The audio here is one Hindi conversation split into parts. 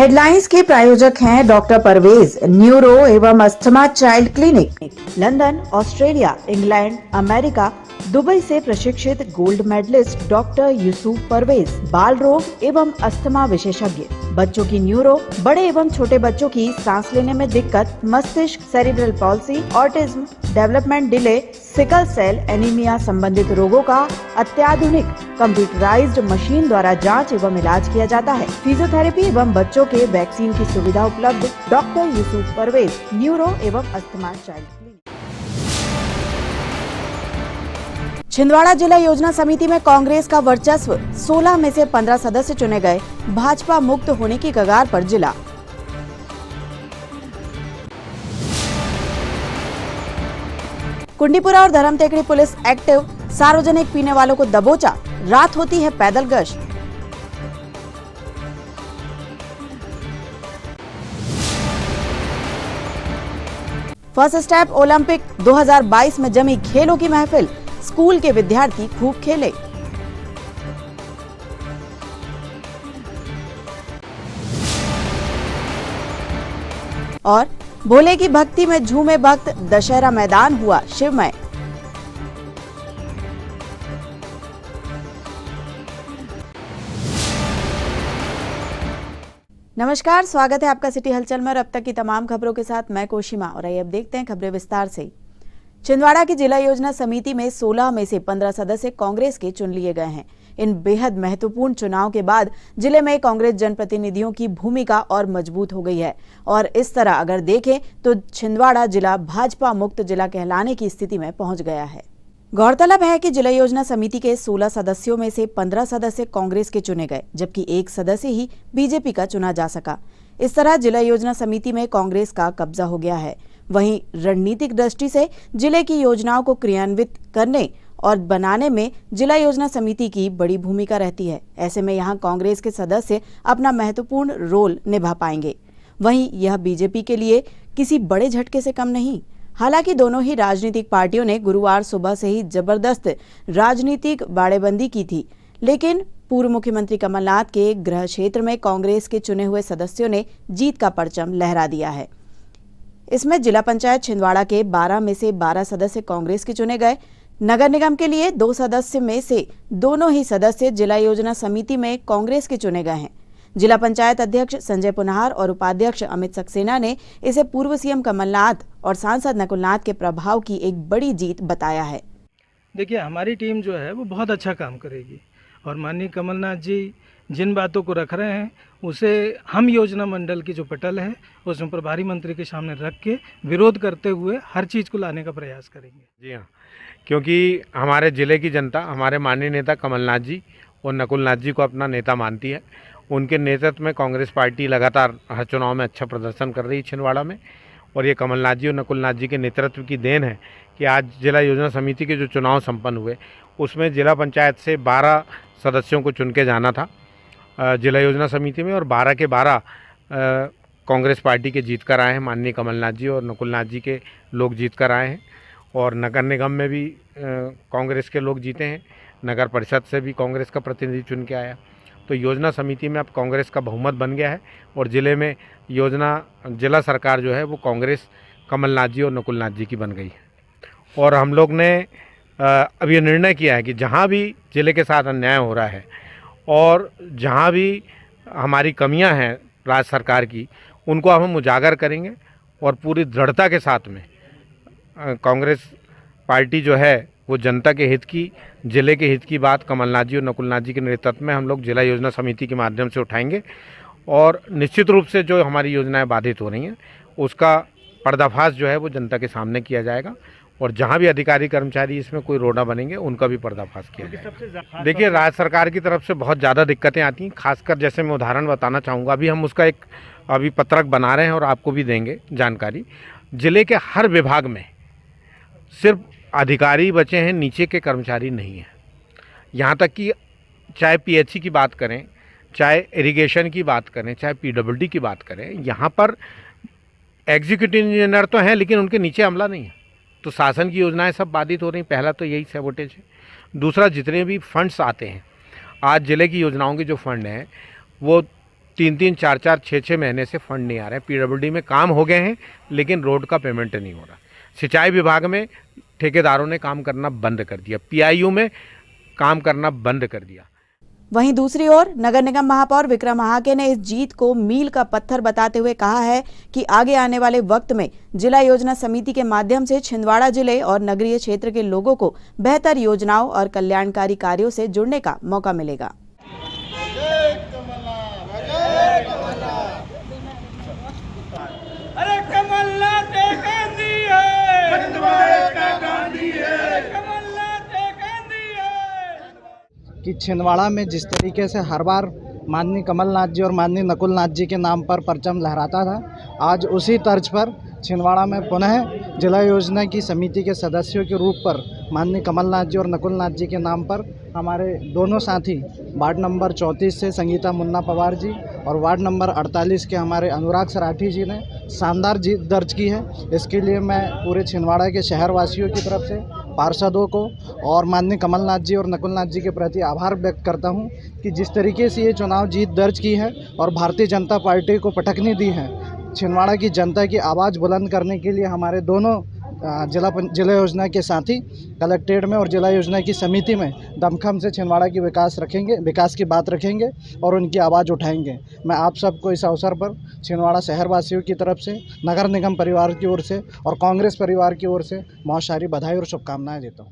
हेडलाइंस के प्रायोजक हैं डॉक्टर परवेज, न्यूरो एवं asthma child clinic, London, Australia, England, America, Dubai से प्रशिक्षित gold medalist doctor Yusuf Parvez, बाल रोग एवं अस्थमा विशेषज्ञ, बच्चों की न्यूरो, बड़े एवं छोटे बच्चों की सांस लेने में दिक्कत, मस्तिष्क, cerebral palsy, autism, development delay, sickle cell anaemia संबंधित रोगों का अत्याधुनिक कंप्यूटराइज्ड मशीन द्वारा जांच एवं इलाज किया जाता है। फिजियोथेरेपी एवं बच्चों के वैक्सीन की सुविधा उपलब्ध। डॉक्टर यूसुफ परवेज, न्यूरो एवं अस्थमा चाइल्ड क्लिनिक। छिंदवाड़ा जिला योजना समिति में कांग्रेस का वर्चस्व, 16 में से 15 सदस्य चुने गए, भाजपा मुक्त होने की कगार पर जिला। कुंडीपुरा और धरमटेकड़ी पुलिस एक्टिव, सार्वजनिक पीने वालों को दबोचा, रात होती है पैदल गश्त। फर्स्ट स्टेप ओलंपिक 2022 में जमी खेलों की महफिल, स्कूल के विद्यार्थी खूब खेले। और भोले की भक्ति में झूमे भक्त, दशहरा मैदान हुआ शिवमय। नमस्कार, स्वागत है आपका सिटी हलचल में और अब तक की तमाम खबरों के साथ मैं कोशिमा। और आइए अब देखते हैं खबरें विस्तार से। छिंदवाड़ा की जिला योजना समिति में 16 में से 15 सदस्य कांग्रेस के चुन लिए गए हैं। इन बेहद महत्वपूर्ण चुनाव के बाद जिले में कांग्रेस जनप्रतिनिधियों की भूमिका और मजबूत हो गई है और इस तरह अगर देखें तो छिंदवाड़ा जिला भाजपा मुक्त जिला कहलाने की स्थिति में पहुंच गया है। गौरतलब है कि जिला योजना समिति के 16 सदस्यों में से 15 सदस्य कांग्रेस के चुने गए, जबकि एक सदस्य ही बीजेपी का चुना जा सका। इस तरह जिला योजना समिति में कांग्रेस का कब्जा हो गया है। वहीं रणनीतिक दृष्टि से जिले की योजनाओं को क्रियान्वित करने और बनाने में जिला योजना समिति की बड़ी भूमिका रहती है। ऐसे में यहां कांग्रेस के सदस्य अपना महत्वपूर्ण रोल निभा पाएंगे। वहीं यह बीजेपी के लिए किसी बड़े झटके से कम नहीं। हालांकि दोनों ही राजनीतिक पार्टियों ने गुरुवार सुबह से ही जबरदस्त राजनीतिक बाड़ेबंदी की थी, लेकिन पूर्व मुख्यमंत्री कमलनाथ के गृह क्षेत्र में कांग्रेस के चुने हुए सदस्यों ने जीत का परचम लहरा दिया है। इसमें जिला पंचायत छिंदवाड़ा के 12 में से 12 सदस्य कांग्रेस के चुने गए। नगर निगम के लिए 2 सदस्य में से दोनों ही सदस्य जिला योजना समिति में कांग्रेस के चुने गए हैं। जिला पंचायत अध्यक्ष संजय पुनहार और उपाध्यक्ष अमित सक्सेना ने इसे पूर्व सीएम कमलनाथ और सांसद नकुलनाथ के प्रभाव की एक बड़ी जीत बताया है। देखिए, हमारी टीम जो है वो बहुत अच्छा काम करेगी और माननीय कमलनाथ जी जिन बातों को रख रहे हैं उसे हम योजना मंडल की जो पटल है उसमें प्रभारी मंत्री के सामने रख के विरोध करते हुए हर चीज़ को लाने का प्रयास करेंगे। जी हाँ, क्योंकि हमारे ज़िले की जनता हमारे माननीय नेता कमलनाथ जी और नकुलनाथ जी को अपना नेता मानती है। उनके नेतृत्व में कांग्रेस पार्टी लगातार हर चुनाव में अच्छा प्रदर्शन कर रही है छिंदवाड़ा में, और ये कमलनाथ जी और नकुलनाथ जी के नेतृत्व की देन है कि आज जिला योजना समिति के जो चुनाव संपन्न हुए उसमें जिला पंचायत से 12 सदस्यों को चुन के जाना था जिला योजना समिति में, और 12 के 12 कांग्रेस पार्टी के जीत कर आए हैं। माननीय कमलनाथ जी और नकुलनाथ जी के लोग जीत कर आए हैं, और नगर निगम में भी कांग्रेस के लोग जीते हैं। नगर परिषद से भी कांग्रेस का प्रतिनिधि चुन के आया। तो योजना समिति में अब कांग्रेस का बहुमत बन गया है और ज़िले में जिला सरकार जो है वो कांग्रेस कमलनाथ जी और नकुलनाथ जी की बन गई है। और हम लोग ने अब ये निर्णय किया है कि जहाँ भी ज़िले के साथ अन्याय हो रहा है और जहाँ भी हमारी कमियां हैं राज्य सरकार की, उनको हम उजागर करेंगे और पूरी दृढ़ता के साथ में कांग्रेस पार्टी जो है वो जनता के हित की, ज़िले के हित की बात कमलनाथ जी और नकुलनाथ जी के नेतृत्व में हम लोग जिला योजना समिति के माध्यम से उठाएंगे। और निश्चित रूप से जो हमारी योजनाएं बाधित हो रही हैं उसका पर्दाफाश जो है वो जनता के सामने किया जाएगा, और जहां भी अधिकारी कर्मचारी इसमें कोई रोड़ा बनेंगे उनका भी पर्दाफाश किया जाएगा। देखिए, राज्य सरकार की तरफ से बहुत ज़्यादा दिक्कतें आती हैं, खासकर जैसे मैं उदाहरण बताना चाहूँगा। अभी हम उसका एक पत्रक बना रहे हैं और आपको भी देंगे जानकारी। ज़िले के हर विभाग में सिर्फ अधिकारी बचे हैं, नीचे के कर्मचारी नहीं हैं। यहाँ तक कि चाहे पीएचई की बात करें, चाहे इरिगेशन की बात करें, चाहे पीडब्ल्यूडी की बात करें, यहाँ पर एग्जीक्यूटिव इंजीनियर तो हैं लेकिन उनके नीचे अमला नहीं है। तो शासन की योजनाएं सब बाधित हो रही। पहला तो यही सैबोटेज है। दूसरा, जितने भी फंड्स आते हैं, आज ज़िले की योजनाओं के जो फंड हैं वो 3-3, 4-4, 6-6 महीने से फंड नहीं आ रहे हैं। पीडब्ल्यूडी में काम हो गए हैं लेकिन रोड का पेमेंट नहीं हो रहा। सिंचाई विभाग में ठेकेदारों ने काम करना बंद कर दिया, पीआईयू में काम करना बंद कर दिया। वहीं दूसरी ओर नगर निगम महापौर विक्रम हाके ने इस जीत को मील का पत्थर बताते हुए कहा है कि आगे आने वाले वक्त में जिला योजना समिति के माध्यम से छिंदवाड़ा जिले और नगरीय क्षेत्र के लोगों को बेहतर योजनाओं और कल्याणकारी कार्यों से जुड़ने का मौका मिलेगा। अरे कमलनाथ एक गांधी है, छिंदवाड़ा का गांधी है, कमलनाथ एक गांधी है। कि छिंदवाड़ा में जिस तरीके से हर बार माननीय कमलनाथ जी और माननीय नकुलनाथ जी के नाम पर परचम लहराता था, आज उसी तर्ज पर छिंदवाड़ा में पुनः जिला योजना की समिति के सदस्यों के रूप पर माननीय कमलनाथ जी और नकुलनाथ जी के नाम पर हमारे दोनों साथी वार्ड नंबर 34 से संगीता मुन्ना पवार जी और वार्ड नंबर 48 के हमारे अनुराग सराठी जी ने शानदार जीत दर्ज की है। इसके लिए मैं पूरे छिंदवाड़ा के शहरवासियों की तरफ से पार्षदों को और माननीय कमलनाथ जी और नकुलनाथ जी के प्रति आभार व्यक्त करता हूं कि जिस तरीके से ये चुनाव जीत दर्ज की है और भारतीय जनता पार्टी को पटकनी दी है। छिंदवाड़ा की जनता की आवाज़ बुलंद करने के लिए हमारे दोनों जिला योजना के साथी कलेक्ट्रेट में और जिला योजना की समिति में दमखम से छिंदवाड़ा की विकास की बात रखेंगे और उनकी आवाज़ उठाएंगे। मैं आप सबको इस अवसर पर छिंदवाड़ा शहरवासियों की तरफ से, नगर निगम परिवार की ओर से और कांग्रेस परिवार की ओर से बहुत सारी बधाई और शुभकामनाएं देता हूँ।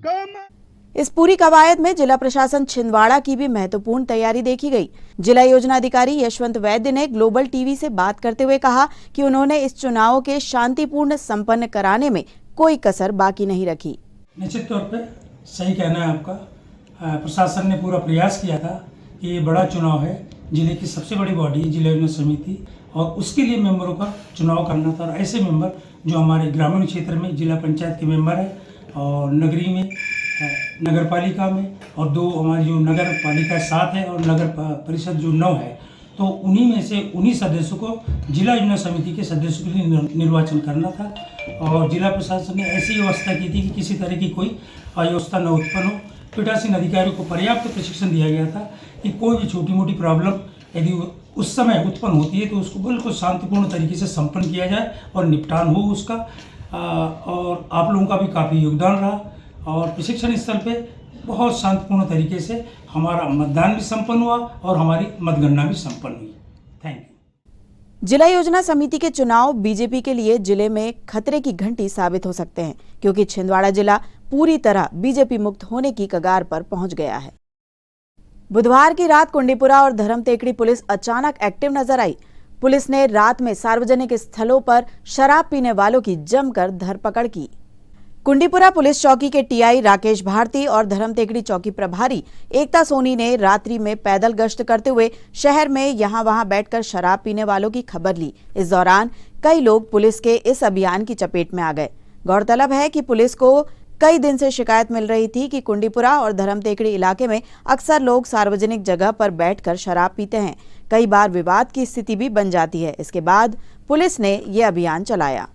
इस पूरी कवायद में जिला प्रशासन छिंदवाड़ा की भी महत्वपूर्ण तैयारी देखी गई। जिला योजना अधिकारी यशवंत वैद्य ने ग्लोबल टीवी से बात करते हुए कहा कि उन्होंने इस चुनाव के शांतिपूर्ण संपन्न कराने में कोई कसर बाकी नहीं रखी। निश्चित तौर पे सही कहना है आपका। प्रशासन ने पूरा प्रयास किया था कि ये बड़ा चुनाव है, जिले की सबसे बड़ी बॉडी जिला योजना समिति, और उसके लिए मेंबरों का चुनाव करना था। और ऐसे मेंबर जो हमारे ग्रामीण क्षेत्र में जिला पंचायत के मेंबर हैं और नगरी में नगर पालिका में, और 2 हमारी जो नगर पालिका 7 है और नगर परिषद जो 9 है, तो उन्हीं में से उन्हीं सदस्यों को जिला योजना समिति के सदस्यों के लिए निर्वाचन करना था। और जिला प्रशासन ने ऐसी व्यवस्था की थी कि किसी तरह की कोई अव्यवस्था न उत्पन्न हो। पीठासीन अधिकारियों को पर्याप्त प्रशिक्षण दिया गया था कि कोई भी छोटी मोटी प्रॉब्लम यदि उस समय उत्पन्न होती है तो उसको बिल्कुल शांतिपूर्ण तरीके से संपन्न किया जाए और निपटान हो उसका। और आप लोगों का भी काफ़ी योगदान रहा और प्रशिक्षण स्थल पे बहुत शांतिपूर्ण तरीके से हमारा मतदान भी संपन्न हुआ और हमारी मतगणना भी संपन्न हुई। Thank you. जिला योजना समिति के चुनाव बीजेपी के लिए जिले में खतरे की घंटी साबित हो सकते हैं, क्योंकि छिंदवाड़ा जिला पूरी तरह बीजेपी मुक्त होने की कगार पर पहुंच गया है। बुधवार की रात कुंडीपुरा और धर्म टेकड़ी पुलिस अचानक एक्टिव नजर आई। पुलिस ने रात में सार्वजनिक स्थलों पर शराब पीने वालों की जमकर धरपकड़ की। कुंडीपुरा पुलिस चौकी के टीआई राकेश भारती और धर्म टेकड़ी चौकी प्रभारी एकता सोनी ने रात्रि में पैदल गश्त करते हुए शहर में यहां वहां बैठकर शराब पीने वालों की खबर ली। इस दौरान कई लोग पुलिस के इस अभियान की चपेट में आ गए। गौरतलब है कि पुलिस को कई दिन से शिकायत मिल रही थी कि कुंडीपुरा और धर्म टेकड़ी इलाके में अक्सर लोग सार्वजनिक जगह पर बैठकर शराब पीते हैं। कई बार विवाद की स्थिति भी बन जाती है। इसके बाद पुलिस ने ये अभियान चलाया।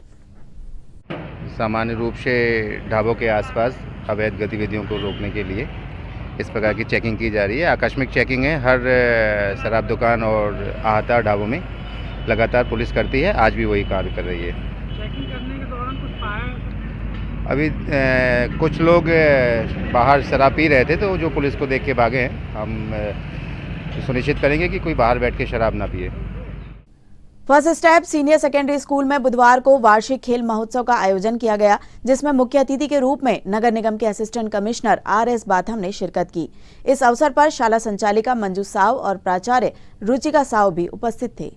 सामान्य रूप से ढाबों के आसपास अवैध गतिविधियों को रोकने के लिए इस प्रकार की चेकिंग की जा रही है। आकस्मिक चेकिंग है, हर शराब दुकान और आहता ढाबों में लगातार पुलिस करती है। आज भी वही कार्य कर रही है। चेकिंग करने के दौरान कुछ पाया? अभी कुछ लोग बाहर शराब पी रहे थे, तो जो पुलिस को देख के भागे हैं। हम सुनिश्चित करेंगे कि कोई बाहर बैठ के शराब ना पिए। First step senior secondary school में बुधवार को वार्षिक खेल महोत्सव का आयोजन किया गया, जिसमें मुख्य अतिथि के रूप में नगर निगम के असिस्टेंट कमिश्नर आर.एस. बाथम ने शिरकत की। इस अवसर पर शाला संचालिका मंजू साव और प्राचार्य रुचिका साव भी उपस्थित थे।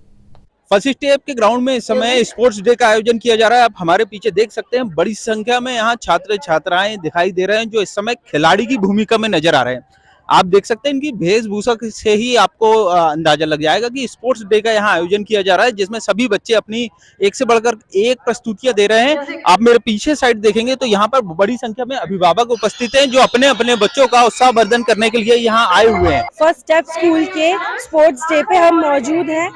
फर्स्ट स्टेप के ग्राउंड में इस समय स्पोर्ट्स डे का आयोजन किया जा रहा है। आप हमारे पीछे देख सकते हैं, बड़ी संख्या में यहाँ छात्र छात्राएं दिखाई दे रहे हैं जो इस समय खिलाड़ी की भूमिका में नजर आ रहे हैं। आप देख सकते हैं इनकी वेशभूषा से ही आपको अंदाजा लग जाएगा कि स्पोर्ट्स डे का यहाँ आयोजन किया जा रहा है, जिसमें सभी बच्चे अपनी एक से बढ़कर एक प्रस्तुतियां दे रहे हैं। आप मेरे पीछे साइड देखेंगे तो यहाँ पर बड़ी संख्या में अभिभावक उपस्थित हैं जो अपने अपने बच्चों का उत्साहवर्धन करने के लिए यहाँ आए हुए हैं। फर्स्ट स्टेप स्कूल के स्पोर्ट्स डे पे हम मौजूद हैं।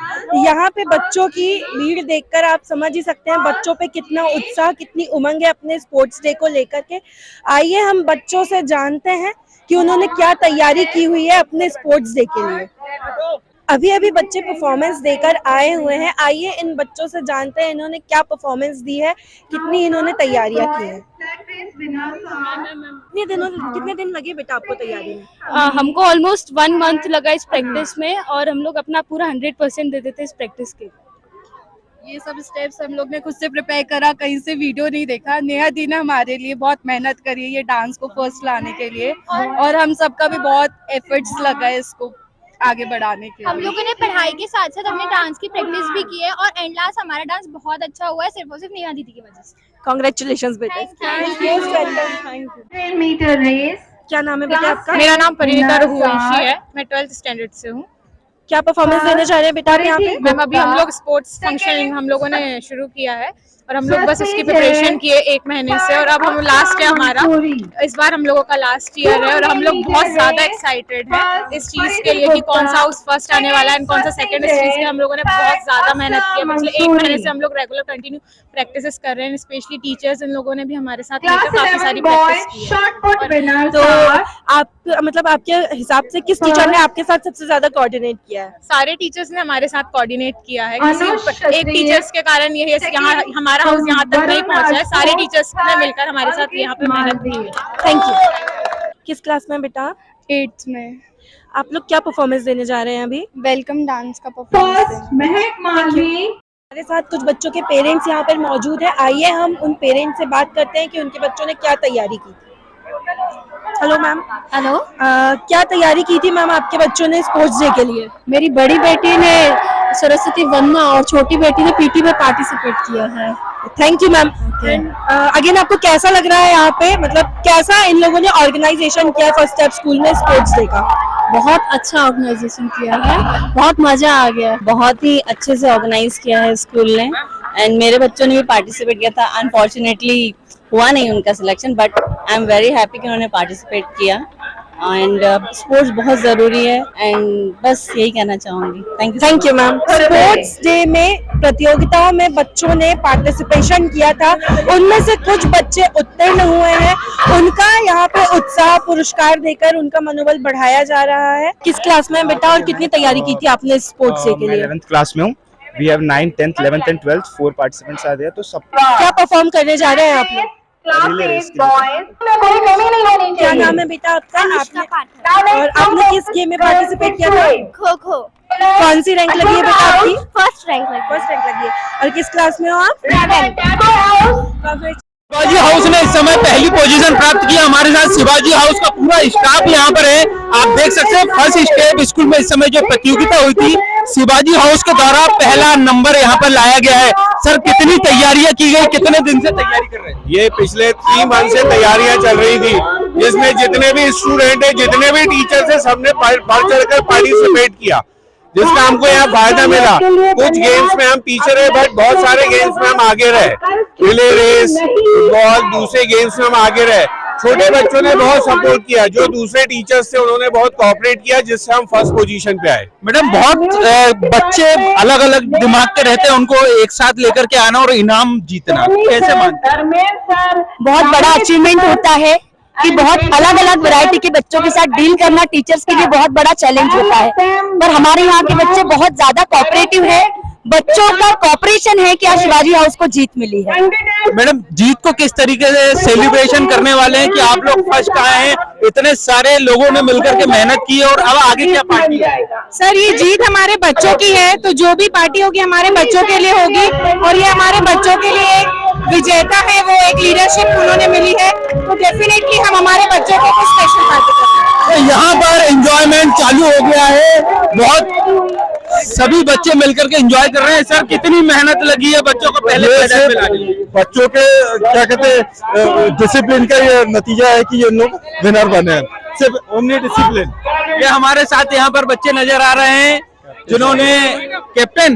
यहाँ पे बच्चों की भीड़ देखकर आप समझ ही सकते हैं बच्चों पे कितना उत्साह, कितनी उमंग है अपने स्पोर्ट्स डे को लेकर के। आइए हम बच्चों से जानते हैं कि उन्होंने क्या तैयारी की हुई है अपने स्पोर्ट्स डे के लिए। अभी अभी बच्चे परफॉर्मेंस देकर आए हुए हैं। आइए इन बच्चों से जानते हैं इन्होंने क्या परफॉर्मेंस दी है, कितनी इन्होंने तैयारियां की है। कितने दिन लगे बेटा आपको तैयारी में? हमको ऑलमोस्ट 1 मंथ लगा इस प्रैक्टिस में और हम लोग अपना पूरा 100% देते थे इस प्रैक्टिस के। ये सब स्टेप्स हम लोग ने खुद से प्रिपेयर करा, कहीं से वीडियो नहीं देखा। नेहा दी ने हमारे लिए बहुत मेहनत करी है ये डांस को फर्स्ट लाने के लिए, और हम सबका भी बहुत एफर्ट्स लगा है इसको आगे बढ़ाने के लिए। हम लोगों ने पढ़ाई के साथ साथ अपने डांस की प्रैक्टिस भी की है और एंड लास्ट हमारा डांस बहुत अच्छा हुआ है, सिर्फ और सिर्फ नेहा दीदी की वजह से। कांग्रेचुलेशंस बेटा। Thank you. Metre race. क्या नाम है बेटा आपका? मेरा नाम परिणीता रघुवंशी है, मैं 12th स्टैंडर्ड से हूँ। क्या परफॉर्मेंस देने जा रहे हैं बेटा आप यहाँ पे? मैम अभी हम लोग स्पोर्ट्स फंक्शन हम लोगों ने शुरू किया है और हम लोग बस उसकी प्रिपरेशन किए 1 महीने से, और अब हम लास्ट है हमारा, इस बार हम लोगों का लास्ट ईयर है और हम लोग बहुत ज्यादा एक्साइटेड हैं इस चीज के लिए कि कौन सा हाउस फर्स्ट आने वाला है और कौन सा सेकंड। इस चीज के हम लोगों ने बहुत ज्यादा मेहनत की है, पिछले 1 महीने से हम लोग रेगुलर कंटिन्यू प्रैक्टिस कर रहे हैं। स्पेशली टीचर्स इन लोगों ने भी हमारे साथ मिलकर काफी सारी प्रैक्टिस की है। तो आप मतलब आपके हिसाब से किस टीचर ने आपके साथ सबसे ज्यादा कोऑर्डिनेट किया है? सारे टीचर्स ने हमारे साथ कोऑर्डिनेट किया है, किसी एक टीचर्स के कारण ये यहाँ हमारा हाउस यहाँ तक नहीं पहुँचा है, सारे टीचर्स ने मिलकर हमारे साथ यहाँ पे मेहनत की है। Thank you. किस क्लास में बेटा? 8th में। आप लोग क्या परफॉर्मेंस देने जा रहे हैं अभी? वेलकम डांस का परफॉर्मेंस। हमारे साथ कुछ बच्चों के पेरेंट्स यहाँ पर मौजूद है। आइए हम उन पेरेंट्स से बात करते हैं कि उनके बच्चों ने क्या तैयारी की थी। Hello ma'am. हेलो। क्या तैयारी की थी मैम आपके बच्चों ने स्पोर्ट्स डे के लिए? मेरी बड़ी बेटी ने सरस्वती वंदना और छोटी बेटी ने पीटी में पार्टिसिपेट किया है। Thank you ma'am. अगेन आपको कैसा लग रहा है यहाँ पे, मतलब कैसा इन लोगों ने ऑर्गेनाइजेशन किया फर्स्ट स्टेप स्कूल में स्पोर्ट्स डे का? बहुत अच्छा ऑर्गेनाइजेशन किया है, बहुत मजा आ गया। बहुत ही अच्छे से ऑर्गेनाइज किया है स्कूल ने एंड मेरे बच्चों ने भी पार्टिसिपेट किया था। अनफॉर्चुनेटली हुआ नहीं उनका selection, but I am very happy कि उन्होंने पार्टिसिपेट किया एंड स्पोर्ट्स बहुत जरूरी है एंड बस यही कहना चाहूंगी। Thank you ma'am. Sports day में प्रतियोगिताओं में बच्चों ने पार्टिसिपेशन किया था, उनमें से कुछ बच्चे उत्तीर्ण हुए हैं, उनका यहाँ पे उत्साह पुरस्कार देकर उनका मनोबल बढ़ाया जा रहा है। किस क्लास में बेटा और कितनी तैयारी की थी आपने स्पोर्ट्स डे के लिए? 11th क्लास में हूँ। We have 9th, 10th, 11th and 12th 4 participants are there। तो सब क्या परफॉर्म करने जा रहे हैं आप लोग? क्या नाम है बेटा आपका? और आपने किस गेम में पार्टिसिपेट किया था? खो खो। कौन सी रैंक लगी है बेटा आपकी? फर्स्ट रैंक लगी है। और किस क्लास में हो आप? शिवाजी हाउस ने इस समय पहली पोजीशन प्राप्त किया। हमारे साथ शिवाजी हाउस का पूरा स्टाफ यहाँ पर है। आप देख सकते हैं फर्स्ट स्टेप स्कूल में इस समय जो प्रतियोगिता हुई थी शिवाजी हाउस के द्वारा पहला नंबर यहाँ पर लाया गया है। सर कितनी तैयारियां की गई, कितने दिन से तैयारी कर रहे हैं? ये पिछले 3 मंथ से तैयारियां चल रही थी, जिसमें जितने भी स्टूडेंट है, जितने भी टीचर्स है, सबने बढ़ चढ़कर पार्टिसिपेट किया, जिसका हमको यहाँ फायदा मिला। कुछ गेम्स में हम पीछे रहे, बट बहुत सारे गेम्स में हम आगे रहे। रिले रेस, फुटबॉल, दूसरे गेम्स में हम आगे रहे। छोटे बच्चों ने बहुत सपोर्ट किया, जो दूसरे टीचर्स थे उन्होंने बहुत कोऑपरेट किया, जिससे हम फर्स्ट पोजीशन पे आए। मैडम बहुत बच्चे अलग अलग दिमाग के रहते हैं, उनको एक साथ लेकर के आना और इनाम जीतना कैसे मानते हैं? बहुत बड़ा अचीवमेंट होता है कि बहुत अलग अलग वैरायटी के बच्चों के साथ डील करना टीचर्स के लिए बहुत बड़ा चैलेंज होता है, पर हमारे यहाँ के बच्चे बहुत ज्यादा कोऑपरेटिव है। बच्चों का कोऑपरेशन है कि आज शिवाजी हाउस को जीत मिली है। मैडम जीत को किस तरीके से सेलिब्रेशन करने वाले हैं कि आप लोग फर्स्ट आए हैं, इतने सारे लोगों ने मिलकर के मेहनत की और अब आगे क्या पार्टी है? सर ये जीत हमारे बच्चों की है, तो जो भी पार्टी होगी हमारे बच्चों के लिए होगी और ये हमारे बच्चों के लिए एक विजेता है, वो एक लीडरशिप उन्होंने मिली है, तो डेफिनेटली हम हमारे बच्चों को कुछ स्पेशल पार्टी करेंगे। तो यहाँ पर एंजॉयमेंट चालू हो गया है, बहुत सभी बच्चे मिलकर के एंजॉय कर रहे हैं। सर कितनी मेहनत लगी है बच्चों को पहले पैदा में लाने में? बच्चों के क्या कहते हैं डिसिप्लिन का ये नतीजा है कि ये लोग विनर बने हैं, सिर्फ ओनली डिसिप्लिन। ये हमारे साथ यहाँ पर बच्चे नजर आ रहे हैं जिन्होंने कैप्टन,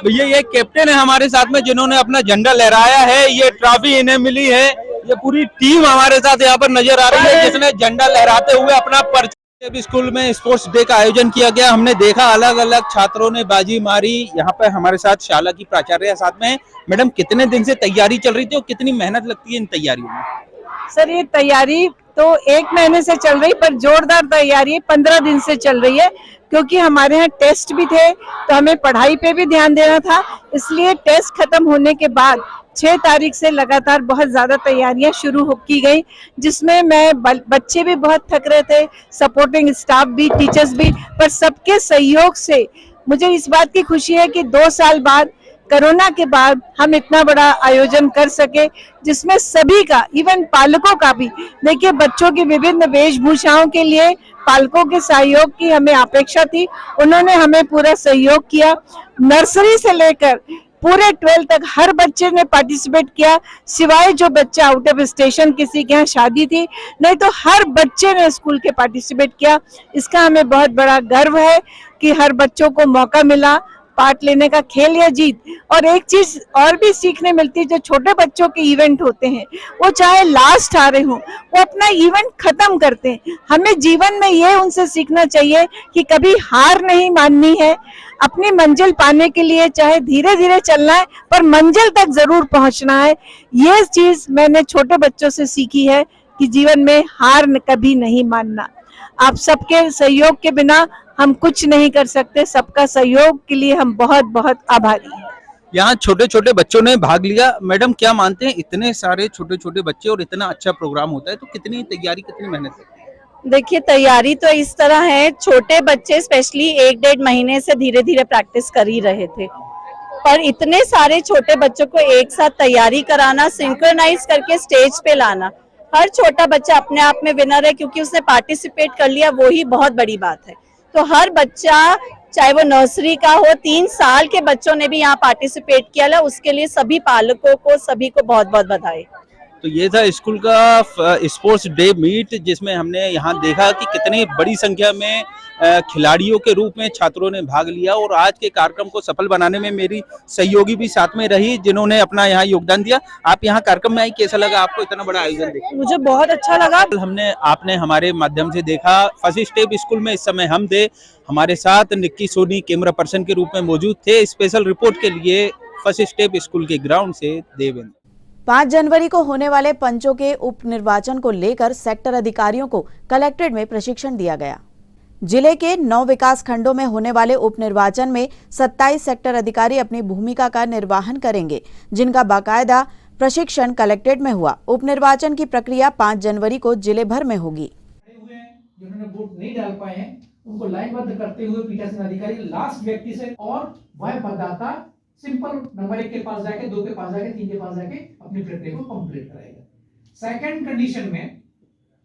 ये कैप्टन है हमारे साथ में, जिन्होंने अपना झंडा लहराया है। ये ट्रॉफी इन्हें मिली है। ये पूरी टीम हमारे साथ यहाँ पर नजर आ रही है, जिसने झंडा लहराते हुए अपना परिचय। स्कूल में स्पोर्ट्स डे का आयोजन किया गया, हमने देखा अलग अलग छात्रों ने बाजी मारी। यहाँ पर हमारे साथ शाला की प्राचार्य साथ में। मैडम कितने दिन से तैयारी चल रही थी और कितनी मेहनत लगती है इन तैयारियों में? सर ये तैयारी तो 1 महीने से चल रही, पर जोरदार तैयारी 15 दिन से चल रही है, क्योंकि हमारे यहाँ टेस्ट भी थे तो हमें पढ़ाई पे भी ध्यान देना था। इसलिए टेस्ट खत्म होने के बाद 6 तारीख से लगातार बहुत ज्यादा तैयारियां शुरू की गई, जिसमें बच्चे भी बहुत थक रहे थे, सपोर्टिंग स्टाफ भी, टीचर्स भी, पर सबके सहयोग से मुझे इस बात की खुशी है कि 2 साल बाद, कोरोना के बाद, हम इतना बड़ा आयोजन कर सके, जिसमें सभी का, इवन पालकों का भी, देखिए बच्चों की विभिन्न वेशभूषाओं के लिए पालकों के सहयोग की हमें अपेक्षा थी, उन्होंने हमें पूरा सहयोग किया। नर्सरी से लेकर पूरे 12 तक हर बच्चे ने पार्टिसिपेट किया, सिवाय जो बच्चा आउट ऑफ स्टेशन, किसी के यहाँ शादी थी, नहीं तो हर बच्चे ने स्कूल के पार्टिसिपेट किया। इसका हमें बहुत बड़ा गर्व है कि हर बच्चों को मौका मिला पार्ट लेने का, खेल या जीत। और एक चीज और भी सीखने मिलती है, जो छोटे बच्चों के इवेंट होते हैं, वो चाहे लास्ट आ रहे हों, वो अपना इवेंट खत्म करते हैं। हमें जीवन में ये उनसे सीखना चाहिए कि कभी हार नहीं माननी है, अपनी मंजिल पाने के लिए चाहे धीरे धीरे चलना है, पर मंजिल तक जरूर पहुंचना है। ये चीज मैंने छोटे बच्चों से सीखी है कि जीवन में हार कभी नहीं मानना। आप सबके सहयोग के बिना हम कुछ नहीं कर सकते, सबका सहयोग के लिए हम बहुत बहुत आभारी हैं। यहाँ छोटे छोटे बच्चों ने भाग लिया। मैडम क्या मानते हैं, इतने सारे छोटे छोटे बच्चे और इतना अच्छा प्रोग्राम होता है, तो कितनी तैयारी, कितनी मेहनत है? देखिए, तैयारी तो इस तरह है, छोटे बच्चे स्पेशली 1-1.5 महीने से धीरे धीरे प्रैक्टिस कर ही रहे थे, पर इतने सारे छोटे बच्चों को एक साथ तैयारी कराना, सिंक्रोनाइज करके स्टेज पे लाना, हर छोटा बच्चा अपने आप में विनर है, क्योंकि उसने पार्टिसिपेट कर लिया, वो ही बहुत बड़ी बात है। तो हर बच्चा, चाहे वो नर्सरी का हो, 3 साल के बच्चों ने भी यहाँ पार्टिसिपेट किया, उसके लिए सभी पालकों को, सभी को बहुत बहुत बधाई। तो ये था स्कूल का स्पोर्ट्स डे मीट, जिसमें हमने यहाँ देखा कि कितनी बड़ी संख्या में खिलाड़ियों के रूप में छात्रों ने भाग लिया, और आज के कार्यक्रम को सफल बनाने में मेरी सहयोगी भी साथ में रही, जिन्होंने अपना यहाँ योगदान दिया। आप यहाँ कार्यक्रम में आई, कैसा लगा आपको इतना बड़ा आयोजन देखा? मुझे बहुत अच्छा लगा। आपने हमारे माध्यम से देखा, फर्स्ट स्टेप स्कूल में इस समय हम थे, हमारे साथ निक्की सोनी कैमरा पर्सन के रूप में मौजूद थे। स्पेशल रिपोर्ट के लिए फर्स्ट स्टेप स्कूल के ग्राउंड से देवेंद्र। 5 जनवरी को होने वाले पंचों के उपनिर्वाचन को लेकर सेक्टर अधिकारियों को कलेक्ट्रेट में प्रशिक्षण दिया गया। जिले के 9 विकास खंडों में होने वाले उपनिर्वाचन में 27 सेक्टर अधिकारी अपनी भूमिका का निर्वहन करेंगे, जिनका बाकायदा प्रशिक्षण कलेक्ट्रेट में हुआ। उपनिर्वाचन की प्रक्रिया 5 जनवरी को जिले भर में होगी। जिन्होंने वोट नहीं डाल पाए हैं, उनको लाइनबद्ध करते हुए पीठासीन अधिकारी लास्ट व्यक्ति से, और वह मतदाता सिंपल नंबर 1 के पास जाके, 2 के पास जाके, 3 के पास जाके अपनी प्रक्रिया को कंप्लीट कराएगा। सेकंड कंडीशन में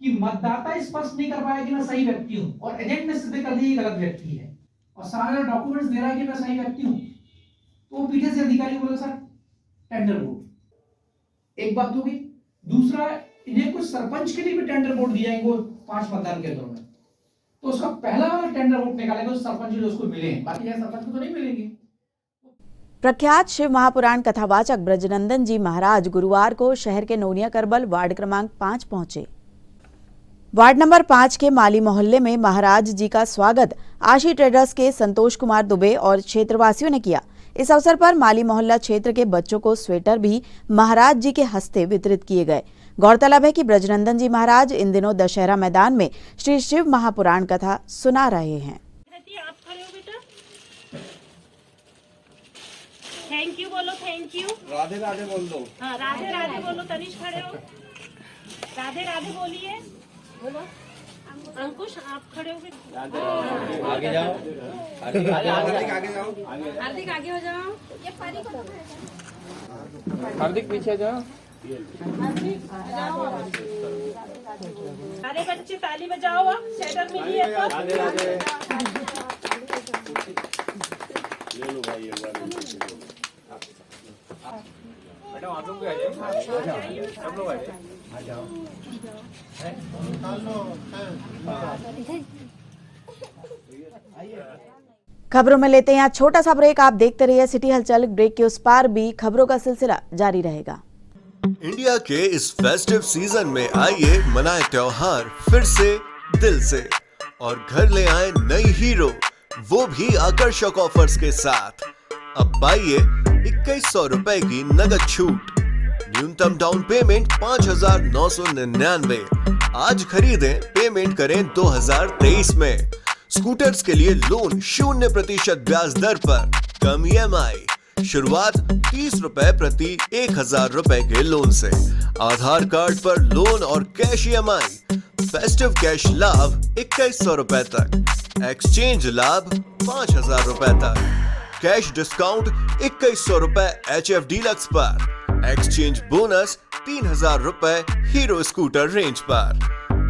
कि मतदाता स्पष्ट नहीं कर पाया कि मैं सही व्यक्ति हूं, और एजेंट ने सिद्ध कर दिया गलत व्यक्ति है, और सारा डॉक्यूमेंट्स दे रहा है कि मैं सही व्यक्ति हूं, तो पीठासीन अधिकारी बोले सर टेंडर वोट। एक बात होगी। दूसरा, इन्हें कुछ सरपंच के लिए भी टेंडर वोट दिया है, 5 मतदान केंद्रों में, तो उसका पहला वाला टेंडर वोट निकालेगा उस सरपंच जो उसको मिले हैं, बाकी यह सरपंच को तो नहीं मिलेंगे। प्रख्यात शिव महापुराण कथावाचक ब्रजनंदन जी महाराज गुरुवार को शहर के नोनिया करबल वार्ड क्रमांक 5 पहुंचे। वार्ड नंबर 5 के माली मोहल्ले में महाराज जी का स्वागत आशी ट्रेडर्स के संतोष कुमार दुबे और क्षेत्रवासियों ने किया। इस अवसर पर माली मोहल्ला क्षेत्र के बच्चों को स्वेटर भी महाराज जी के हस्ते वितरित किए गए। गौरतलब है कि ब्रजनंदन जी महाराज इन दिनों दशहरा मैदान में श्री शिव महापुराण कथा सुना रहे हैं। थैंक यू बोलो, थैंक यू। राधे राधे बोल दो। हाँ, राधे राधे बोलो। तनिष खड़े हो, राधे राधे बोलिए। बोलो अंकुश, आप खड़े हो गए, आगे जाओ, हार्दिक आगे जाओ, हार्दिक आगे हो जाओ। ये पारी को हार्दिक पीछे जाओ। सारे बच्चे ताली बजाओ, आप स्वेटर मिली है तो। राधे राधे। मैडम आप लोग सब लोग आ जाओ। खबरों में लेते हैं यहाँ छोटा सा ब्रेक। आप देखते रहिए सिटी हलचल। ब्रेक के उस पार भी खबरों का सिलसिला जारी रहेगा। इंडिया के इस फेस्टिव सीजन में आइए मनाए त्योहार फिर से दिल से, और घर ले आए नई हीरो, वो भी आकर्षक ऑफर्स के साथ। अब पाइए 2100 रुपए की नगद छूट, न्यूनतम डाउन पेमेंट 5999, आज खरीदें, पेमेंट करें 2023 में। स्कूटर्स के लिए लोन 0% ब्याज दर पर, कम EMI, शुरुआत 30 रुपए प्रति 1000 रुपए के लोन से। आधार कार्ड पर लोन और कैश EMI। फेस्टिव कैश लाभ 2100 रुपए तक, एक्सचेंज लाभ 5000 रुपए तक, कैश डिस्काउंट 2100 रुपए HF डीलक्स पर, एक्सचेंज बोनस 3000 रुपए हीरो स्कूटर रेंज पर,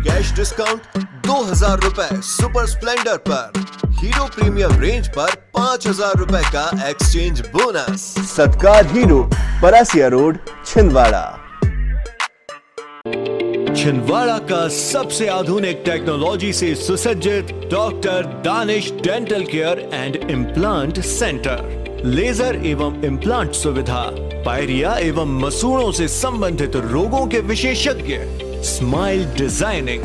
कैश डिस्काउंट 2000 रुपए सुपर स्प्लेंडर पर, हीरो प्रीमियम रेंज पर 5000 रुपए का exchange bonus. Satkar Hero, Parasia road, Chhindwara. Chhindwara का सबसे आधुनिक टेक्नोलॉजी से सुसज्जित doctor Danish dental care and implant centre. Laser एवं इम्प्लांट सुविधा, पायरिया एवं मसूड़ों से संबंधित रोगों के विशेषज्ञ, स्माइल डिजाइनिंग,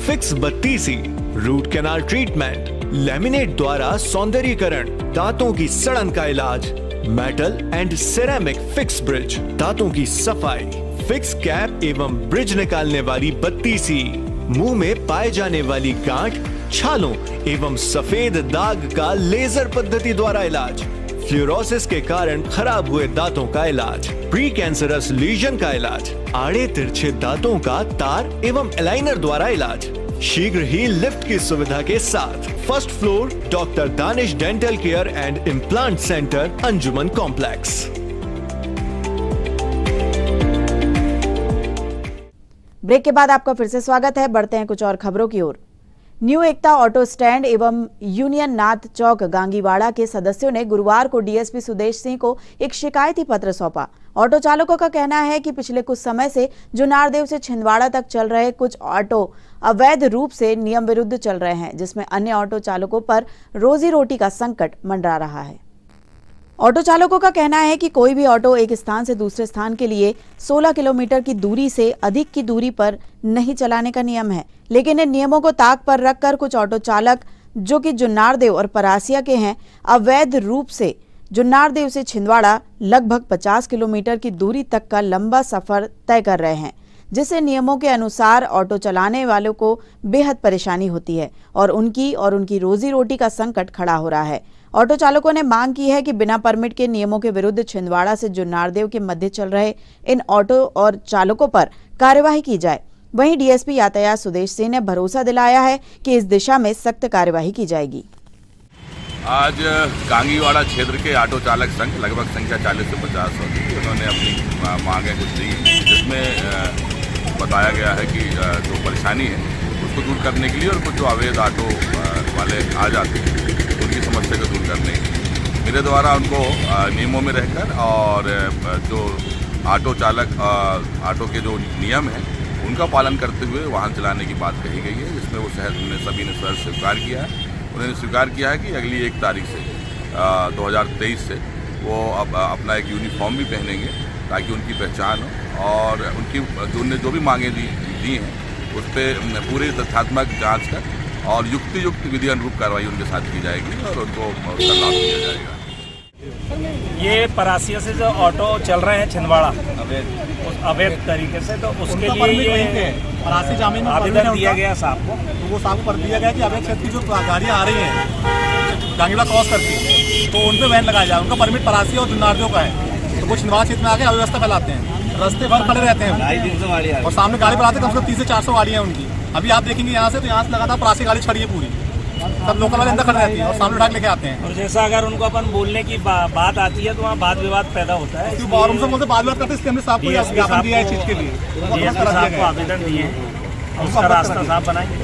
फिक्स बत्तीसी, रूट कैनाल ट्रीटमेंट, लैमिनेट द्वारा सौंदर्यीकरण, दांतों की सड़न का इलाज, metal and ceramic fix bridge, दांतों की सफाई, फिक्स कैप एवं ब्रिज निकालने वाली बत्तीसी, मुंह में पाए जाने वाली गांठ, छालों एवं सफेद दाग का लेजर पद्धति द्वारा इलाज, फ्लोरोसिस के कारण खराब हुए दांतों का इलाज, प्री कैंसरस लीजन का इलाज, आड़े तिरछे दांतों का तार एवं एलाइनर द्वारा इलाज, शीघ्र ही लिफ्ट की सुविधा के साथ। First floor doctor Danish dental care and implant centre, Anjuman complex. Break के बाद आपका फिर से स्वागत है। बढ़ते हैं कुछ और खबरों की ओर। न्यू एकता ऑटो स्टैंड एवं यूनियन नाथ चौक गांगीवाड़ा के सदस्यों ने गुरुवार को डीएसपी सुदेश सिंह को एक शिकायती पत्र सौंपा। ऑटो चालकों का कहना है कि पिछले कुछ समय से जुनारदेव से छिंदवाड़ा तक चल रहे कुछ ऑटो अवैध रूप से नियम विरुद्ध चल रहे हैं, जिसमें अन्य ऑटो चालकों पर रोजी रोटी का संकट मंडरा रहा है। ऑटो चालकों का कहना है कि कोई भी ऑटो एक स्थान से दूसरे स्थान के लिए 16 किलोमीटर की दूरी से अधिक की दूरी पर नहीं चलाने का नियम है, लेकिन इन नियमों को ताक पर रखकर कुछ ऑटो चालक जो कि जुन्नारदेव और परासिया के हैं, अवैध रूप से जुन्नारदेव से छिंदवाड़ा लगभग 50 किलोमीटर की दूरी तक का लंबा सफर तय कर रहे हैं, जिससे नियमों के अनुसार ऑटो चलाने वालों को बेहद परेशानी होती है और उनकी रोजी रोटी का संकट खड़ा हो रहा है। ऑटो चालकों ने मांग की है कि बिना परमिट के नियमों के विरुद्ध छिंदवाड़ा से जुन्नारदेव के मध्य चल रहे इन ऑटो और चालकों पर कार्यवाही की जाए। वहीं डीएसपी यातायात सुदेश सिंह ने भरोसा दिलाया है कि इस दिशा में सख्त कार्यवाही की जाएगी। आज गांगीवाड़ा क्षेत्र के ऑटो चालक संघ लगभग संख्या 40 से 50 होगी, उन्होंने अपनी मांगें कुछ दी, जिसमें बताया गया है कि जो परेशानी है उसको दूर करने के लिए और कुछ जो अवैध ऑटो वाले आ जाते हैं उनकी समस्या को दूर करने के लिए मेरे द्वारा उनको नियमों में रहकर और जो ऑटो चालक ऑटो के जो नियम हैं उनका पालन करते हुए वाहन चलाने की बात कही गई है, जिसमें वो सभी ने स्वीकार किया है। उन्होंने स्वीकार किया है कि अगली 1 तारीख से 2023 से वो अपना एक यूनिफॉर्म भी पहनेंगे ताकि उनकी पहचान हो और उनकी जो भी मांगें दी हैं उस पर पूरी तथ्यात्मक जांच कर और युक्त विधि अनुरूप कार्रवाई उनके साथ की जाएगी और उनको उसका लाभ दिया जाएगा। ये परासिया से जो ऑटो चल रहे हैं छिंदवाड़ा अवैध तरीके से, तो उसके लिए ये आवेदन दिया गया साहब को, तो वो साहब को दिया गया कि अवैध क्षेत्र की जो गाड़ियाँ आ रही हैं गांगीवाड़ा क्रॉस करती तो उन पर बैन लगाया जाए। उनका परमिट परासिया और जुन्नारदेव का है, तो वो छिंदवाड़ा क्षेत्र में आके अव्यवस्था फैलाते हैं, रास्ते भर खड़े रहते हैं और सामने गाड़ी बढ़ाते हैं। कम से कम 300 से 400 गाड़ियाँ उनकी। अभी आप देखेंगे यहाँ से, तो यहाँ से लगातार परासी गाड़ी छड़ी है पूरी, सब लोकल वाले अंदर खड़े रहती है और सामने उठा के लेके आते हैं। और जैसा अगर उनको अपन बोलने की बात आती है तो वहाँ वाद विवाद पैदा होता है। और उनसे बोलते वाद विवाद करते हैं, इसलिए हमने साहब को ज्ञापन दिया है इस चीज़ के लिए, साहब को आवेदन दिए हैं, उसका रास्ता साफ बनाएंगे।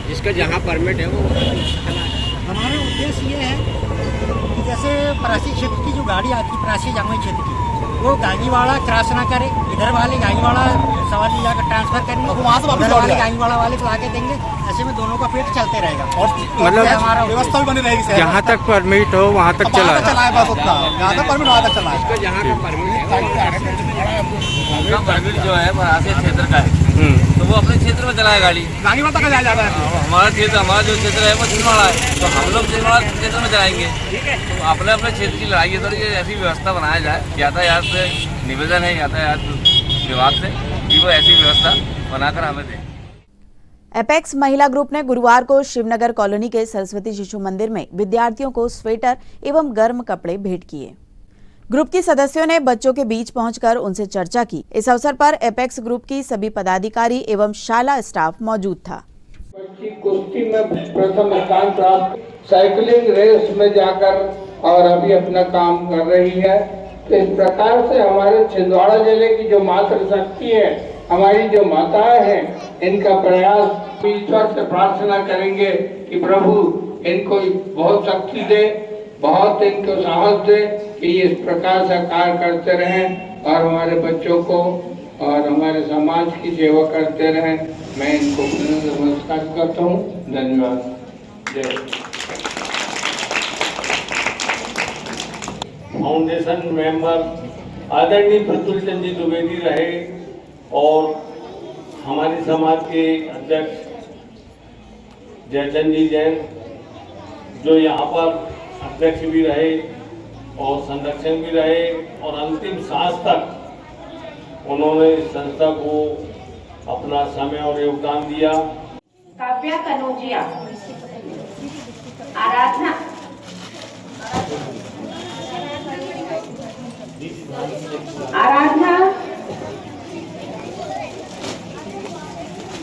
जिसका जहाँ परमिट है वो हमारा उद्देश्य ये है कि जैसे परासी क्षेत्र की जो गाड़ी आती है, परासी जामुई क्षेत्र की, वो गांगीवाड़ा क्रॉस ना करे, इधर वाले गांगीवाड़ा सवारी ले जाकर ट्रांसफर करेंगे, वहाँ से उधर वाले गांगीवाड़ा वाले को आके देंगे। ऐसे में दोनों का पेट चलते रहेगा और मतलब हमारा व्यवस्था भी बनी रहेगी। जहाँ तक परमिट हो वहाँ तक चलाए बस उतना, जहाँ तक परमिट वहाँ तक चलाए। जहाँ का परमिट जो है परासी क्षेत्र का है तो वो अपने क्षेत्र में चलाए गाड़ी, गांगीवाड़ा तक जाता है। हमारा जो क्षेत्र है वो छिंदवाड़ा है, तो हम लोग छिंदवाड़ा क्षेत्र में चलाएंगे। तो अपने क्षेत्र की लड़ाई है, तो ये ऐसी व्यवस्था बनाया जाए। यातायात से निवेदन है यातायात विभाग से कि वो ऐसी व्यवस्था बनाकर हमें दें। एपेक्स महिला ग्रुप ने गुरुवार को शिवनगर कॉलोनी के सरस्वती शिशु मंदिर में विद्यार्थियों को स्वेटर एवं गर्म कपड़े भेंट किए। ग्रुप की सदस्यों ने बच्चों के बीच पहुंचकर उनसे चर्चा की। इस अवसर पर एपेक्स ग्रुप की सभी पदाधिकारी एवं शाला स्टाफ मौजूद था। बच्ची कुश्ती में प्रथम स्थान प्राप्त, साइकिलिंग रेस में जाकर और अभी अपना काम कर रही है। तो इस प्रकार से हमारे छिंदवाड़ा जिले की जो मातृशक्ति है, हमारी जो माताएं हैं, इनका प्रयास ईश्वर से प्रार्थना करेंगे कि प्रभु इनको बहुत शक्ति दे, बहुत इनको साहस दे कि ये इस प्रकार से कार्य करते रहें और हमारे बच्चों को और हमारे समाज की सेवा करते रहें। मैं इनको नमस्कार करता हूँ। धन्यवाद। जय। फाउंडेशन मेंबर आदरणीय प्रतुल चंद जी द्विवेदी रहे और हमारे समाज के अध्यक्ष जयचंद जी जैन जो यहाँ पर अध्यक्ष भी रहे और संरक्षक भी रहे और अंतिम सांस तक उन्होंने इस संस्था को अपना समय और योगदान दिया। काव्या कनौजिया, आराधना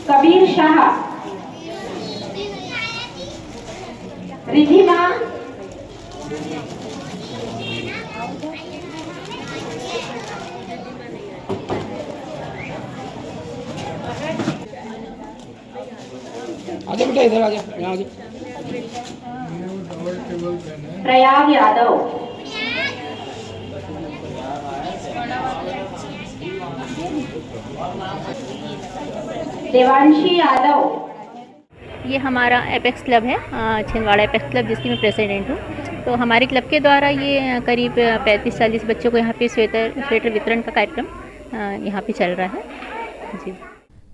कबीर शाह, रिधिमा आजा बेटा, इधर आजा, यहाँ आजा। प्रयाग यादव, देवांशी यादव। ये हमारा एपेक्स क्लब है, छिंदवाड़ा एपेक्स क्लब, जिसकी मैं प्रेसिडेंट हूँ। तो हमारे क्लब के द्वारा ये करीब 35-40 बच्चों को यहाँ पे स्वेटर वितरण का कार्यक्रम यहाँ पे चल रहा है जी।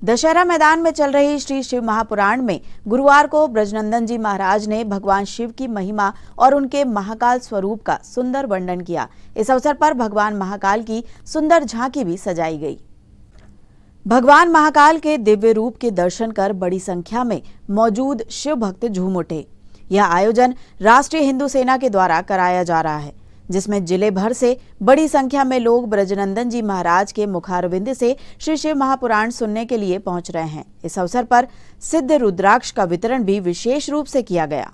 दशहरा मैदान में चल रही श्री शिव महापुराण में गुरुवार को ब्रजनंदन जी महाराज ने भगवान शिव की महिमा और उनके महाकाल स्वरूप का सुंदर वर्णन किया। इस अवसर पर भगवान महाकाल की सुंदर झांकी भी सजाई गई। भगवान महाकाल के दिव्य रूप के दर्शन कर बड़ी संख्या में मौजूद शिव भक्त झूम उठे। यह आयोजन राष्ट्रीय हिंदू सेना के द्वारा कराया जा रहा है, जिसमें जिले भर से बड़ी संख्या में लोग ब्रजनंदन जी महाराज के मुखारविंद से श्री शिव महापुराण सुनने के लिए पहुंच रहे हैं। इस अवसर पर सिद्ध रुद्राक्ष का वितरण भी विशेष रूप से किया गया।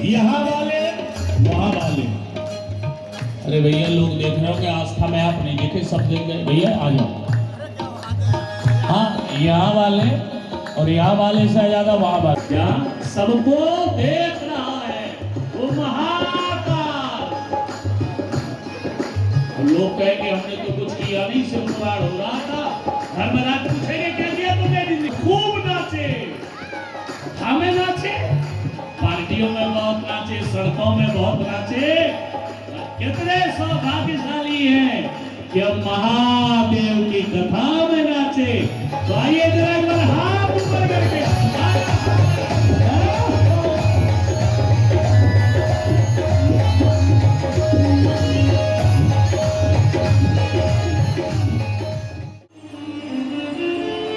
यहाँ वाले वहाँ वाले, अरे भैया लोग देख रहे हो कि आस्था में आप नहीं देखे, सब देख गए। भैया आ जाओ। हाँ, यहाँ वाले और यहाँ वाले से ज्यादा वहाँ वाले, यहाँ सबको देख रहा है वो महाकाल। लोग कहे कि हमने तो कुछ किया नहीं, सिर्फ हो रहा था। घर में रात पूछेंगे क्या किया तुमने? खूब नाचे, हमें नाचे, पार्टियों में बहुत नाचे, सड़कों में बहुत नाचे। कितने सौभाग्यशाली हैं कि हम महादेव की कथा में नाचे। तो आइए जरा एक बार हाथ ऊपर करके।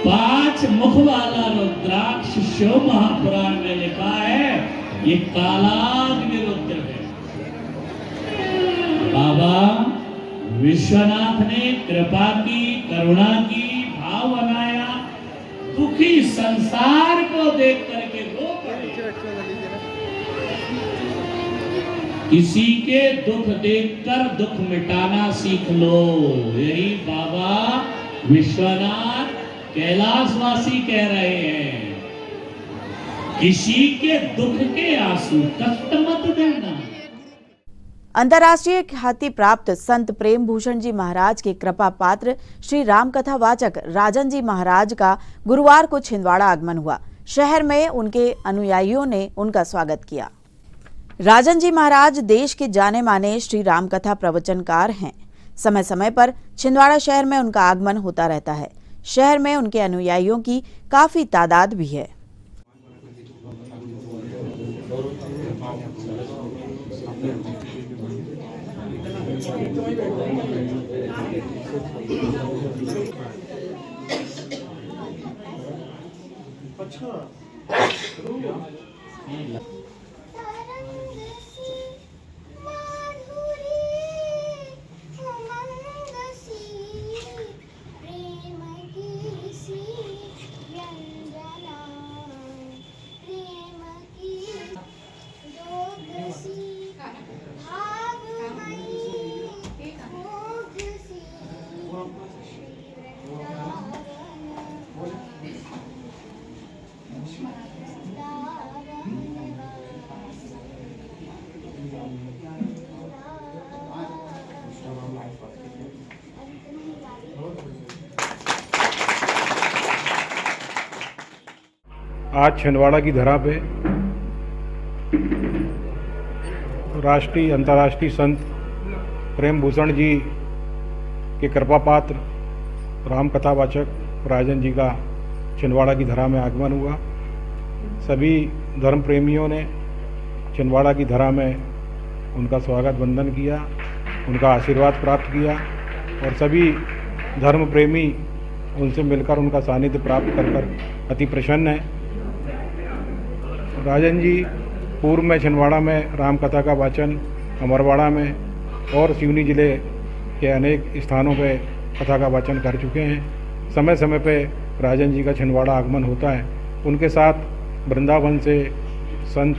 पांच मुख वाला रुद्राक्ष शिव महापुराण में लिखा है, ये कालाग्नि रुद्र है। बाबा विश्वनाथ ने कृपा की, करुणा की, भाव बनाया, दुखी संसार को देख करके रो पड़े। किसी के दुख देखकर दुख मिटाना सीख लो, यही बाबा विश्वनाथ कैलाशवासी कह रहे हैं। किसी के दुख के आंसू कष्ट मत देना। अंतर्राष्ट्रीय ख्याति प्राप्त संत प्रेम भूषण जी महाराज के कृपा पात्र श्री राम कथा वाचक राजन जी महाराज का गुरुवार को छिंदवाड़ा आगमन हुआ। शहर में उनके अनुयायियों ने उनका स्वागत किया। राजन जी महाराज देश के जाने माने श्री राम कथा प्रवचनकार हैं। समय समय पर छिंदवाड़ा शहर में उनका आगमन होता रहता है। शहर में उनके अनुयायियों की काफी तादाद भी है। आज छिंदवाड़ा की धरा पे राष्ट्रीय अंतर्राष्ट्रीय संत प्रेम भूषण जी के कृपा पात्र राम कथा वाचक राजन जी का छिंदवाड़ा की धरा में आगमन हुआ। सभी धर्म प्रेमियों ने छिंदवाड़ा की धरा में उनका स्वागत वंदन किया, उनका आशीर्वाद प्राप्त किया और सभी धर्म प्रेमी उनसे मिलकर उनका सानिध्य प्राप्त कर अति प्रसन्न है। राजन जी पूर्व में छिंदवाड़ा में राम कथा का वाचन, अमरवाड़ा में और सिवनी जिले के अनेक स्थानों पे कथा का वाचन कर चुके हैं। समय समय पे राजन जी का छिंदवाड़ा आगमन होता है। उनके साथ वृंदावन से संत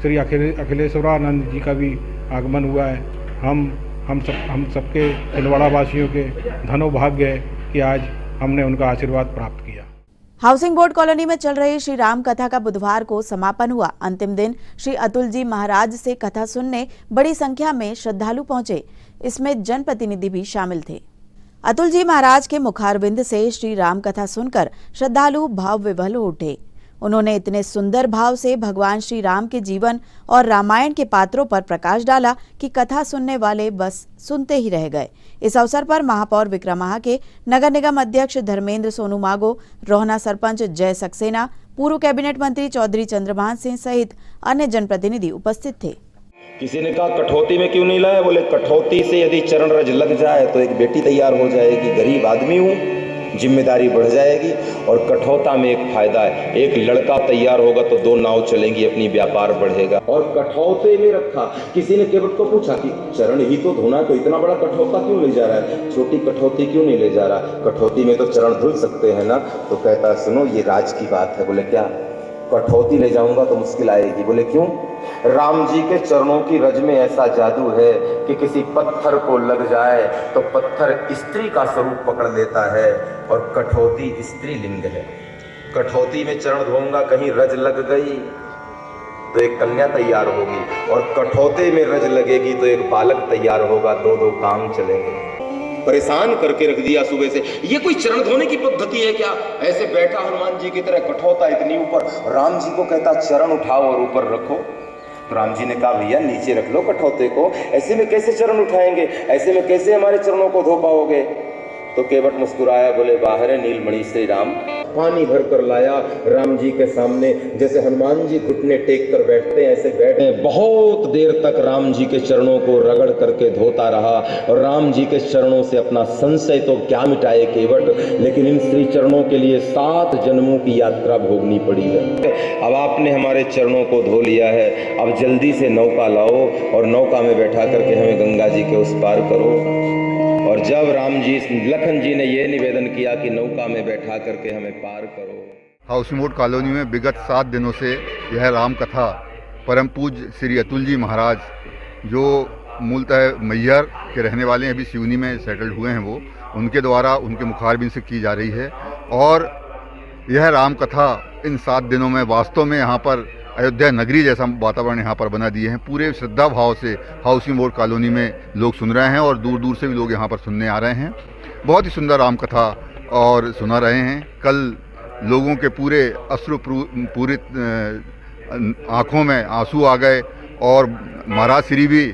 श्री अखिलेश्वरानंद जी का भी आगमन हुआ है। हम सबके छिंदवाड़ा वासियों के धनोभाग्य है कि आज हमने उनका आशीर्वाद प्राप्त किया। हाउसिंग बोर्ड कॉलोनी में चल रही श्री राम कथा का बुधवार को समापन हुआ। अंतिम दिन श्री अतुल जी महाराज से कथा सुनने बड़ी संख्या में श्रद्धालु पहुंचे। इसमें जनप्रतिनिधि भी शामिल थे। अतुल जी महाराज के मुखारविंद से श्री राम कथा सुनकर श्रद्धालु भाव विभल हो उठे। उन्होंने इतने सुंदर भाव से भगवान श्री राम के जीवन और रामायण के पात्रों पर प्रकाश डाला कि कथा सुनने वाले बस सुनते ही रह गए। इस अवसर पर महापौर विक्रमाहा के नगर निगम अध्यक्ष धर्मेंद्र सोनू मागो, रोहना सरपंच जय सक्सेना, पूर्व कैबिनेट मंत्री चौधरी चंद्रभान सिंह सहित अन्य जनप्रतिनिधि उपस्थित थे। किसी ने कहा कठौती में क्यों नहीं लाया? बोले कठौती से यदि चरण रज लग जाए तो एक बेटी तैयार हो जाएगी। गरीब आदमी हूँ, जिम्मेदारी बढ़ जाएगी। और कठौता में एक फायदा है, एक लड़का तैयार होगा तो दो नाव चलेंगी, अपनी व्यापार बढ़ेगा। और कठौते में रखा। किसी ने केवट को पूछा कि चरण ही तो धोना, तो इतना बड़ा कठौता क्यों ले जा रहा है? छोटी कठौती क्यों नहीं ले जा रहा? कठौती में तो चरण धुल सकते हैं ना। तो कहता सुनो ये राज की बात है। बोले क्या? कठौती ले जाऊंगा तो मुश्किल आएगी। बोले क्यों? राम जी के चरणों की रज में ऐसा जादू है कि किसी पत्थर को लग जाए तो पत्थर स्त्री का स्वरूप पकड़ लेता है और कठौती स्त्रीलिंग है। कठौती में चरण धोऊंगा, कहीं रज लग गई तो एक कन्या तैयार होगी, और कठौते में रज लगेगी तो एक बालक तैयार होगा। दो दो काम चलेंगे। परेशान करके रख दिया सुबह से। ये कोई चरण धोने की पद्धति है क्या? ऐसे बैठा हनुमान जी की तरह, कठौता इतनी ऊपर। राम जी को कहता चरण उठाओ और ऊपर रखो। तो राम जी ने कहा भैया नीचे रख लो कठौते को, ऐसे में कैसे चरण उठाएंगे? ऐसे में कैसे हमारे चरणों को धो पाओगे? तो केवट मुस्कुराया, बोले बाहर है नीलमणि श्री राम। पानी भर कर लाया राम जी के सामने, जैसे हनुमान जी घुटने टेक कर बैठते हैं ऐसे बैठे। बहुत देर तक राम जी के चरणों को रगड़ करके धोता रहा, और राम जी के चरणों से अपना संशय तो क्या मिटाए केवट, लेकिन इन श्री चरणों के लिए 7 जन्मों की यात्रा भोगनी पड़ी है। अब आपने हमारे चरणों को धो लिया है, अब जल्दी से नौका लाओ और नौका में बैठा करके हमें गंगा जी के उस पार करो। और जब राम जी लखन जी ने ये निवेदन किया कि नौका में बैठा करके हमें पार करो। हाउसिंग बोर्ड कॉलोनी में विगत 7 दिनों से यह राम कथा परम पूज्य श्री अतुल जी महाराज, जो मूलतः मैहर के रहने वाले हैं, अभी सिवनी में सेटल्ड हुए हैं, वो उनके द्वारा उनके मुखारबिंद से की जा रही है। और यह राम कथा इन 7 दिनों में वास्तव में यहाँ पर अयोध्या नगरी जैसा वातावरण यहाँ पर बना दिए हैं। पूरे श्रद्धा भाव से हाउसिंग बोर्ड कॉलोनी में लोग सुन रहे हैं और दूर दूर से भी लोग यहाँ पर सुनने आ रहे हैं। बहुत ही सुंदर राम कथा और सुना रहे हैं। कल लोगों के पूरे अश्रुपूरित आँखों में आंसू आ गए और महाराज श्री भी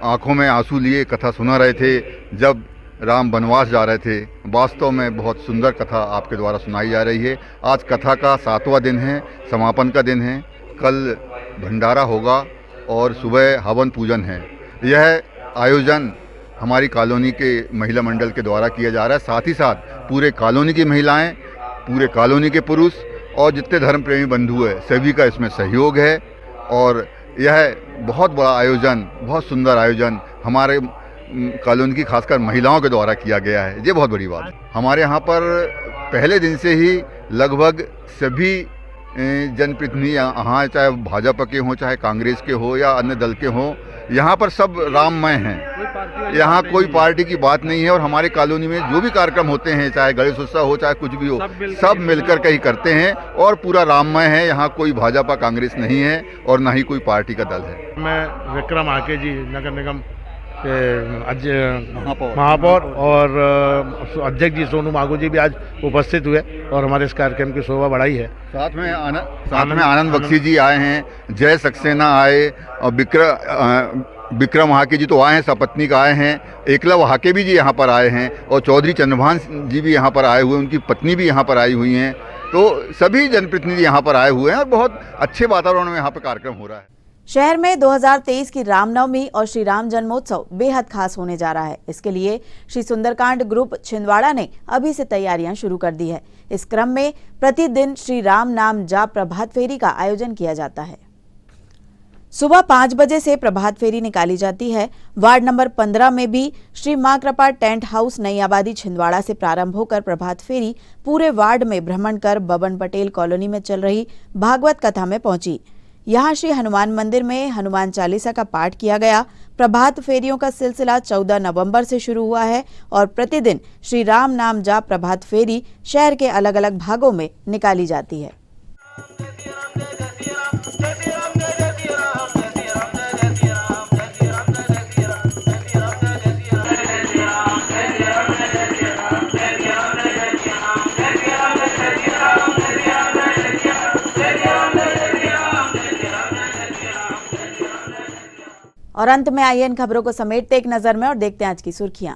आँखों में आंसू लिए कथा सुना रहे थे जब राम वनवास जा रहे थे। वास्तव में बहुत सुंदर कथा आपके द्वारा सुनाई जा रही है। आज कथा का 7वां दिन है, समापन का दिन है। कल भंडारा होगा और सुबह हवन पूजन है। यह आयोजन हमारी कॉलोनी के महिला मंडल के द्वारा किया जा रहा है। साथ ही साथ पूरे कॉलोनी की महिलाएं, पूरे कॉलोनी के पुरुष और जितने धर्म प्रेमी बंधु हैं सभी का इसमें सहयोग है और यह बहुत बड़ा आयोजन, बहुत सुंदर आयोजन हमारे कॉलोनी की खासकर महिलाओं के द्वारा किया गया है। ये बहुत बड़ी बात है। हमारे यहाँ पर पहले दिन से ही लगभग सभी जनप्रतिनिधि यहाँ, चाहे भाजपा के हों, चाहे कांग्रेस के हो या अन्य दल के हों, यहाँ पर सब राममय हैं। यहाँ कोई पार्टी की बात नहीं है और हमारे कॉलोनी में जो भी कार्यक्रम होते हैं, चाहे गणेश उत्सव हो, चाहे कुछ भी हो, सब मिलकर के ही करते हैं और पूरा राममय है। यहाँ कोई भाजपा कांग्रेस नहीं है और ना ही कोई पार्टी का दल है। मैं विक्रम आके जी, नगर निगम महापौर और अध्यक्ष जी सोनू मागो जी भी आज उपस्थित हुए और हमारे इस कार्यक्रम की शोभा बढ़ाई है। साथ में आनंद बख्शी जी आए हैं, जय सक्सेना आए और विक्रम हाके जी तो आए हैं, सपत्नी का आए हैं, एकलव हाके भी जी यहाँ पर आए हैं और चौधरी चंद्रभान जी भी यहाँ पर आए हुए, उनकी पत्नी भी यहाँ पर आई हुई हैं। तो सभी जनप्रतिनिधि यहाँ पर आए हुए हैं और बहुत अच्छे वातावरण में यहाँ पर कार्यक्रम हो रहा है। शहर में 2023 की रामनवमी और श्री राम जन्मोत्सव बेहद खास होने जा रहा है। इसके लिए श्री सुंदरकांड ग्रुप छिंदवाड़ा ने अभी से तैयारियां शुरू कर दी है। इस क्रम में प्रतिदिन श्री राम नाम जाप प्रभात फेरी का आयोजन किया जाता है। सुबह 5 बजे से प्रभात फेरी निकाली जाती है। वार्ड नंबर 15 में भी श्री मां कृपा टेंट हाउस नई आबादी छिंदवाड़ा से प्रारंभ होकर प्रभात फेरी पूरे वार्ड में भ्रमण कर बबन पटेल कॉलोनी में चल रही भागवत कथा में पहुंची। यहां श्री हनुमान मंदिर में हनुमान चालीसा का पाठ किया गया। प्रभात फेरियों का सिलसिला 14 नवंबर से शुरू हुआ है और प्रतिदिन श्री राम नाम जाप प्रभात फेरी शहर के अलग अलग भागों में निकाली जाती है। और अंत में आइए इन खबरों को समेटते एक नजर में और देखते हैं आज की सुर्खियां।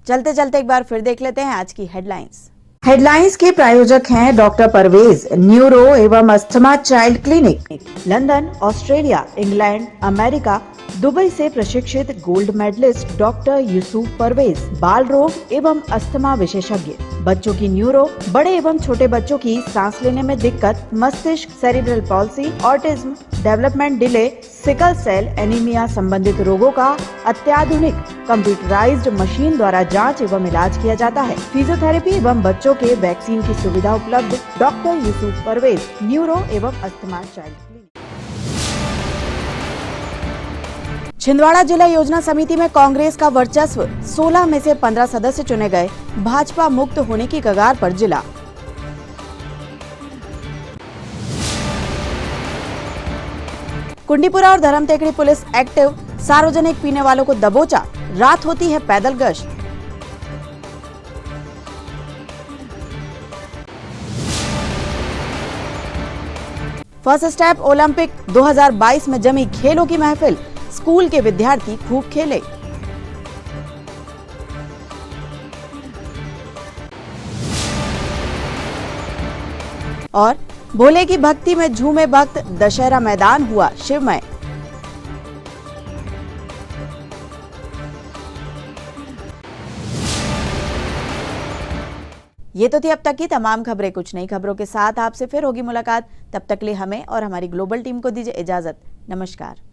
चलते चलते एक बार फिर देख लेते हैं आज की हेडलाइंस। हेडलाइंस के प्रायोजक हैं डॉक्टर परवेज, न्यूरो एवं asthma child clinic. London, Australia, England, America, Dubai से प्रशिक्षित gold medalist doctor Yusuf Parvez, बाल रोग एवं अस्थमा विशेषज्ञ। बच्चों की न्यूरो, बड़े एवं छोटे बच्चों की सांस लेने में दिक्कत, मस्तिष्क, cerebral palsy, autism, development delay, sickle cell anaemia संबंधित रोगों का अत्याधुनिक कंप्यूटराइज्ड मशीन द्वारा जांच एवं इलाज किया जाता है। फिजियोथेरेपी एवं बच्चों के वैक्सीन की सुविधा उपलब्ध। डॉक्टर यूसुफ परवेज, न्यूरो एवं अस्थमा चाइल्ड क्लिनिक। छिंदवाड़ा जिला योजना समिति में कांग्रेस का वर्चस्व, 16 में से 15 सदस्य चुने गए। भाजपा मुक्त होने की कगार पर जिला। कुंडीपुरा और धरमतेकड़ी पुलिस एक्टिव, सार्वजनिक पीने वालों को दबोचा, रात होती है पैदल गश्त। फर्स्ट स्टेप ओलंपिक 2022 में जमी खेलों की महफिल, स्कूल के विद्यार्थी खूब खेले। और भोले की भक्ति में झूमे भक्त, दशहरा मैदान हुआ शिवमय। ये तो थी अब तक की तमाम खबरें। कुछ नई खबरों के साथ आपसे फिर होगी मुलाकात। तब तक के लिए हमें और हमारी ग्लोबल टीम को दीजिए इजाजत। नमस्कार।